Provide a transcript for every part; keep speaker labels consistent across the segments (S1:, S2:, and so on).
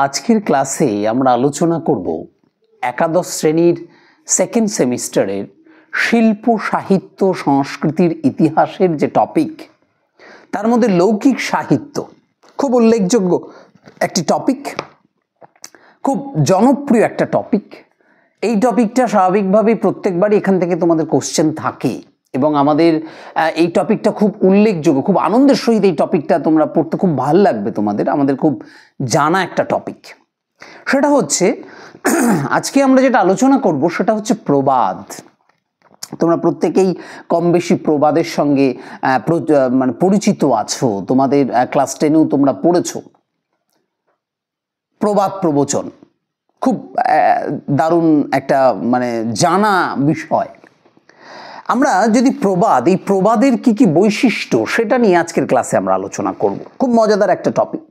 S1: আজকের ক্লাসে আমরা আলোচনা করব একাদশ শ্রেণীর সেকেন্ড সেমিস্টারের শিল্প সাহিত্য সংস্কৃতির ইতিহাসের যে টপিক, তার মধ্যে লৌকিক সাহিত্য খুব উল্লেখযোগ্য একটি টপিক, খুব জনপ্রিয় একটা টপিক। এই টপিকটা স্বাভাবিকভাবেই প্রত্যেকবারই এখান থেকে তোমাদের কোশ্চেন থাকে এবং আমাদের এই টপিকটা খুব উল্লেখযোগ্য, খুব আনন্দের সহিত এই টপিকটা তোমরা পড়তে খুব ভালো লাগবে তোমাদের, আমাদের খুব জানা একটা টপিক। সেটা হচ্ছে আজকে আমরা যেটা আলোচনা করব সেটা হচ্ছে প্রবাদ। তোমরা প্রত্যেকেই কম বেশি প্রবাদের সঙ্গে মানে পরিচিত আছো, তোমাদের ক্লাস 10-এও তোমরা পড়েছো প্রবাদ প্রবচন, খুব দারুণ একটা মানে জানা বিষয়। আমরা যদি প্রবাদ, এই প্রবাদের কি কি বৈশিষ্ট্য সেটা নিয়ে আজকের ক্লাসে আমরা আলোচনা করব। খুব মজাদার একটা টপিক।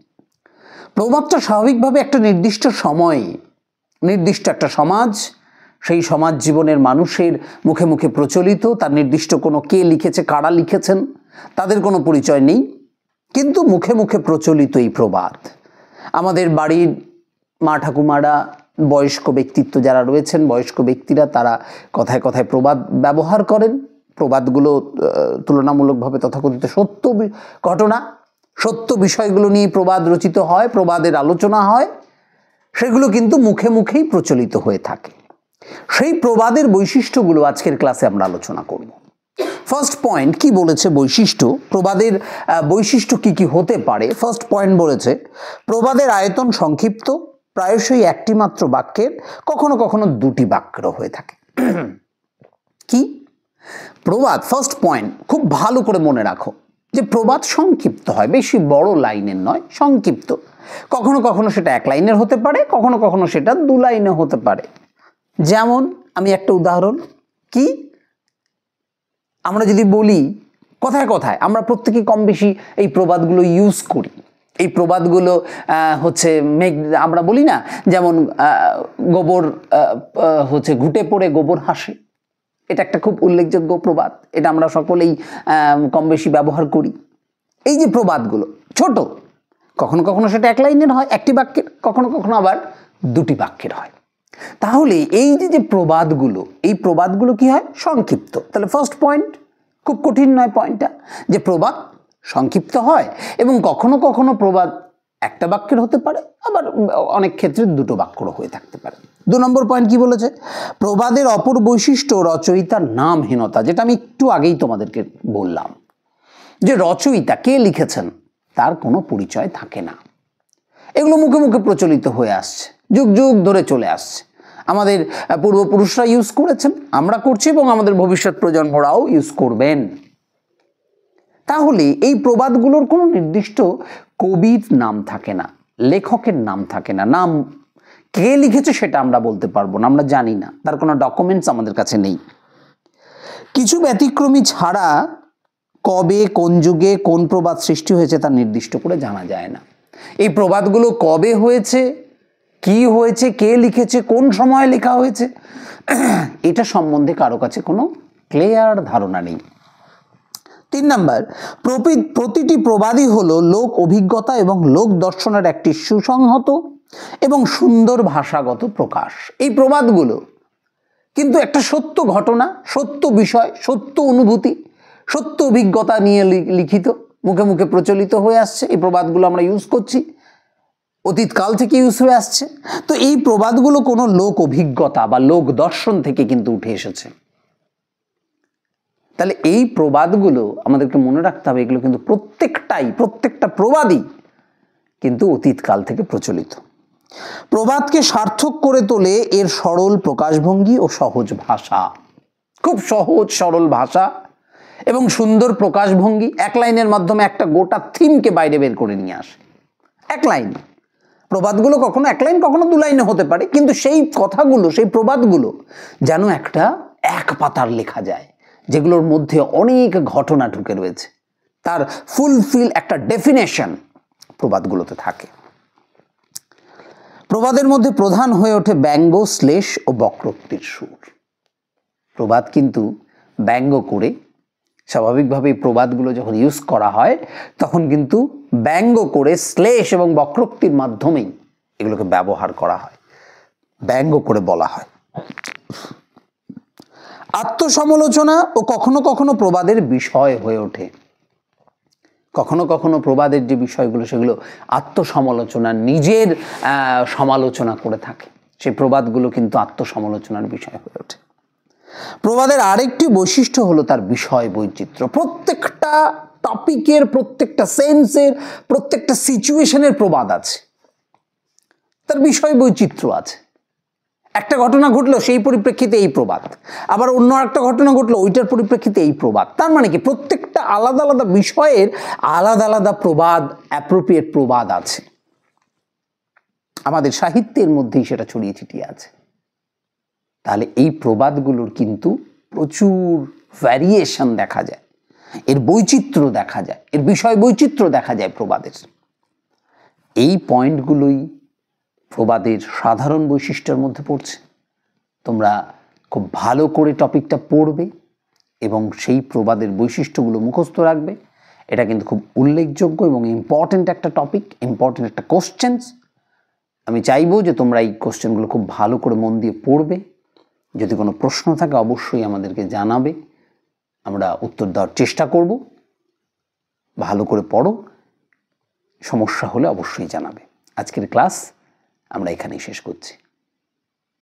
S1: প্রবাদটা স্বাভাবিকভাবে একটা নির্দিষ্ট সময়ে, নির্দিষ্ট একটা সমাজ, সেই সমাজ জীবনের মানুষের মুখে মুখে প্রচলিত, তার নির্দিষ্ট কোনো কে লিখেছে, কারা লিখেছেন তাদের কোনো পরিচয় নেই, কিন্তু মুখে মুখে প্রচলিত এই প্রবাদ। আমাদের বাড়ির মা ঠাকুমারা, বয়স্ক ব্যক্তিত্ব যারা রয়েছেন, বয়স্ক ব্যক্তিরা, তারা কথায় কথায় প্রবাদ ব্যবহার করেন। প্রবাদগুলো তুলনামূলকভাবে তথাকথিত সত্য ঘটনা, সত্য বিষয়গুলো নিয়ে প্রবাদ রচিত হয়, প্রবাদের আলোচনা হয়, সেগুলো কিন্তু মুখে মুখেই প্রচলিত হয়ে থাকে। সেই প্রবাদের বৈশিষ্ট্যগুলো আজকের ক্লাসে আমরা আলোচনা করব। ফার্স্ট পয়েন্ট কি বলেছে বৈশিষ্ট্য, প্রবাদের বৈশিষ্ট্য কি কি হতে পারে। ফার্স্ট পয়েন্ট বলেছে প্রবাদের আয়তন সংক্ষিপ্ত, প্রায়শই একটি মাত্র বাক্যের, কখনো কখনো দুটি বাক্যেরও হয়ে থাকে। কি প্রবাদ? ফার্স্ট পয়েন্ট খুব ভালো করে মনে রাখো যে প্রবাদ সংক্ষিপ্ত হয়, বেশি বড় লাইনের নয়, সংক্ষিপ্ত। কখনো কখনো সেটা এক লাইনের হতে পারে, কখনো কখনো সেটা দু লাইনে হতে পারে। যেমন আমি একটা উদাহরণ, কি আমরা যদি বলি কথায় কথায়, আমরা প্রত্যেকেই কম বেশি এই প্রবাদগুলো ইউজ করি। এই প্রবাদগুলো হচ্ছে আমরা বলি না, যেমন গোবর হচ্ছে ঘুটে পড়ে গোবর হাসে, এটা একটা খুব উল্লেখযোগ্য প্রবাদ, এটা আমরা সকলেই কম বেশি ব্যবহার করি। এই যে প্রবাদগুলো ছোট, কখনো কখনো সেটা এক লাইনের হয়, একটি বাক্যের, কখনো কখনো আবার দুটি বাক্যের হয়। তাহলে এই যে প্রবাদগুলো, এই প্রবাদগুলো কি হয়? সংক্ষিপ্ত। তাহলে ফার্স্ট পয়েন্ট খুব কঠিন নয় পয়েন্টটা, যে প্রবাদ সংক্ষিপ্ত হয় এবং কখনো কখনো প্রবাদ একটা বাক্যের হতে পারে, আবার অনেক ক্ষেত্রে দুটো বাক্যরও হয়ে থাকতে পারে। 2 নম্বর পয়েন্ট কি বলেছে? প্রবাদের অপর বৈশিষ্ট্য রচয়িতার নামহীনতা, যেটা আমি একটু আগেই তোমাদেরকে বললাম, যে রচয়িতা কে লিখেছেন তার কোনো পরিচয় থাকে না। এগুলো মুখে মুখে প্রচলিত হয়ে আসছে, যুগ যুগ ধরে চলে আসছে। আমাদের পূর্বপুরুষরা ইউজ করেছেন, আমরা করছি এবং আমাদের ভবিষ্যৎ প্রজন্মরাও ইউজ করবেন। তাহলে এই প্রবাদগুলোর কোনো নির্দিষ্ট কবির নাম থাকে না, লেখকের নাম থাকে না, নাম কে লিখেছে সেটা আমরা বলতে পারবো না, আমরা জানি না, তার কোনো ডকুমেন্টস আমাদের কাছে নেই। কিছু ব্যতিক্রমী ছাড়া কবে, কোন যুগে, কোন প্রবাদ সৃষ্টি হয়েছে তা নির্দিষ্ট করে জানা যায় না। এই প্রবাদগুলো কবে হয়েছে, কি হয়েছে, কে লিখেছে, কোন সময়ে লেখা হয়েছে, এটা সম্বন্ধে কারো কাছে কোনো ক্লিয়ার ধারণা নেই। 3 নাম্বার, প্রতিটি প্রবাদই হলো লোক অভিজ্ঞতা এবং লোক দর্শনের একটি সুসংহত এবং সুন্দর ভাষাগত প্রকাশ। এই প্রবাদগুলো কিন্তু একটা সত্য ঘটনা, সত্য বিষয়, সত্য অনুভূতি, সত্য অভিজ্ঞতা নিয়ে লিখিত, মুখে মুখে প্রচলিত হয়ে আসছে। এই প্রবাদগুলো আমরা ইউজ করছি, অতীতকাল থেকে ইউজ হয়ে আসছে। তো এই প্রবাদগুলো কোনো লোক অভিজ্ঞতা বা লোক দর্শন থেকে কিন্তু উঠে এসেছে। তাহলে এই প্রবাদগুলো আমাদেরকে মনে রাখতে হবে, এগুলো কিন্তু প্রত্যেকটা প্রবাদই কিন্তু অতীতকাল থেকে প্রচলিত। প্রবাদকে সার্থক করে তোলে এর সরল প্রকাশভঙ্গি ও সহজ ভাষা, খুব সহজ সরল ভাষা এবং সুন্দর প্রকাশভঙ্গি। এক লাইনের মাধ্যমে একটা গোটা থিমকে বাইরে বের করে নিয়ে আসে। এক লাইন, প্রবাদগুলো কখনো এক লাইন, কখনো দু লাইনে হতে পারে, কিন্তু সেই কথাগুলো, সেই প্রবাদগুলো যেন এক পাতার লেখা যায়, যেগুলোর মধ্যে অনেক ঘটনা ঢুকে রয়েছে, তার ফুলফিল একটা ডেফিনেশন প্রবাদগুলোতে থাকে। প্রবাদের মধ্যে প্রধান হয়ে ওঠে ব্যঙ্গ, শ্লেষ ও বক্রোক্তির সুর। প্রবাদ কিন্তু ব্যঙ্গ করে, স্বাভাবিকভাবে প্রবাদগুলো যখন ইউজ করা হয় তখন কিন্তু ব্যঙ্গ করে, শ্লেষ এবং বক্রোক্তির মাধ্যমেই এগুলোকে ব্যবহার করা হয়, ব্যঙ্গ করে বলা হয়। আত্মসমালোচনা ও কখনো কখনো প্রবাদের বিষয় হয়ে ওঠে। কখনো কখনো প্রবাদের যে বিষয়গুলো সেগুলো আত্মসমালোচনা, নিজের সমালোচনা করে থাকে, সেই প্রবাদগুলো কিন্তু আত্মসমালোচনার বিষয় হয়ে ওঠে। প্রবাদের আরেকটি বৈশিষ্ট্য হলো তার বিষয় বৈচিত্র্য। প্রত্যেকটা টপিকের, প্রত্যেকটা সেন্সের, প্রত্যেকটা সিচুয়েশনের প্রবাদ আছে, তার বিষয় বৈচিত্র্য আছে। একটা ঘটনা ঘটলো সেই পরিপ্রেক্ষিতে এই প্রবাদ, আবার অন্য একটা ঘটনা ঘটলো ওইটার পরিপ্রেক্ষিতে এই প্রবাদ। তার মানে কি প্রত্যেকটা আলাদা আলাদা বিষয়ের আলাদা আলাদা প্রবাদ, অ্যাপ্রোপ্রিয়েট প্রবাদ আছে। আমাদের সাহিত্যের মধ্যেই সেটা ছড়িয়ে ছিটিয়ে আছে। তাহলে এই প্রবাদগুলোর কিন্তু প্রচুর ভ্যারিয়েশন দেখা যায়, এর বৈচিত্র্য দেখা যায়, এর বিষয় বৈচিত্র্য দেখা যায় প্রবাদের। এই পয়েন্টগুলোই প্রবাদের সাধারণ বৈশিষ্ট্যের মধ্যে পড়ছে। তোমরা খুব ভালো করে টপিকটা পড়বে এবং সেই প্রবাদের বৈশিষ্ট্যগুলো মুখস্থ রাখবে। এটা কিন্তু খুব উল্লেখযোগ্য এবং ইম্পর্টেন্ট একটা টপিক, ইম্পর্টেন্ট একটা কোশ্চেন্স। আমি চাইবো যে তোমরা এই কোশ্চেনগুলো খুব ভালো করে মন দিয়ে পড়বে। যদি কোনো প্রশ্ন থাকে অবশ্যই আমাদেরকে জানাবে, আমরা উত্তর দেওয়ার চেষ্টা করব। ভালো করে পড়ো, সমস্যা হলে অবশ্যই জানাবে। আজকের ক্লাস আমরা এখানেই শেষ করছি।